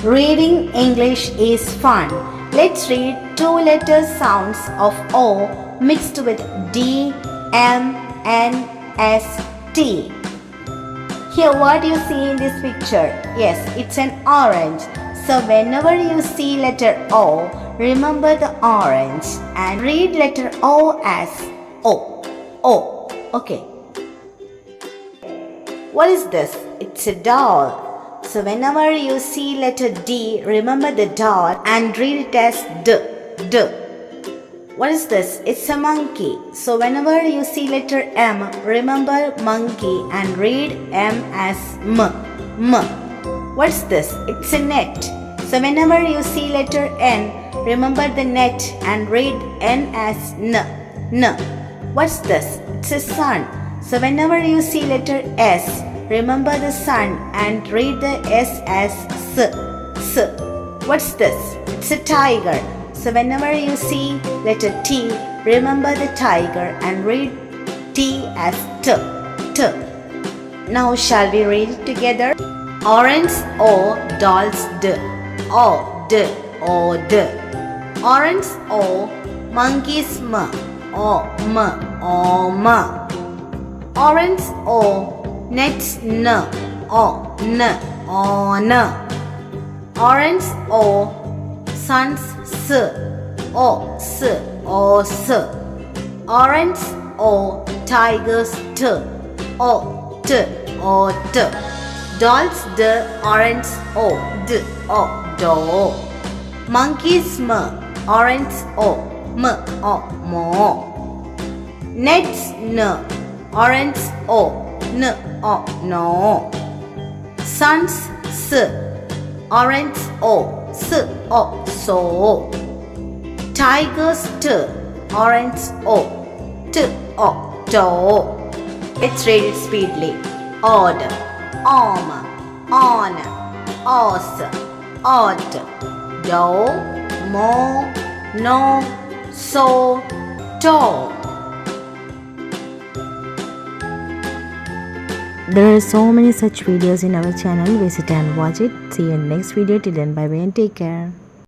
Reading English is fun. Let's read two letter sounds of O mixed with D, M, N, S, T. Here, what do you see in this picture? Yes, it's an orange. So whenever you see letter O, remember the orange and read letter O as O. O. Okay. What is this? It's a doll. So whenever you see letter D, remember the doll and read it as D. D. What is this? It's a monkey. So whenever you see letter M, remember monkey and read M as M. M. What's this? It's a net. So whenever you see letter N, remember the net and read N as N. N. What's this? It's a sun. So whenever you see letter S, remember the sun and read the S as S. S. What's this? It's a tiger. So whenever you see letter T, remember the tiger and read T as T. T. Now shall we read it together? Orange O, dolls D. O, D, O, D. Orange O, monkeys M. O, M, O, M. Orange O, nets N. O, N, O, N. Orange O, suns S. O, S, O, S. Orange O, tigers T. O, T, O, T. Dolls D, orange O, D, O, do. Monkeys M, orange O, M, O, mo. Nets N, orange O, N, O, no. Suns S, orange O, S, O, so. Tigers T, orange O, T, O, to. Let's read it speedily. Odd, om, on, os, odd, do, mo, no, so, to. There are so many such videos in our channel. Visit and watch it. See you in the next video. Till then, bye bye and take care.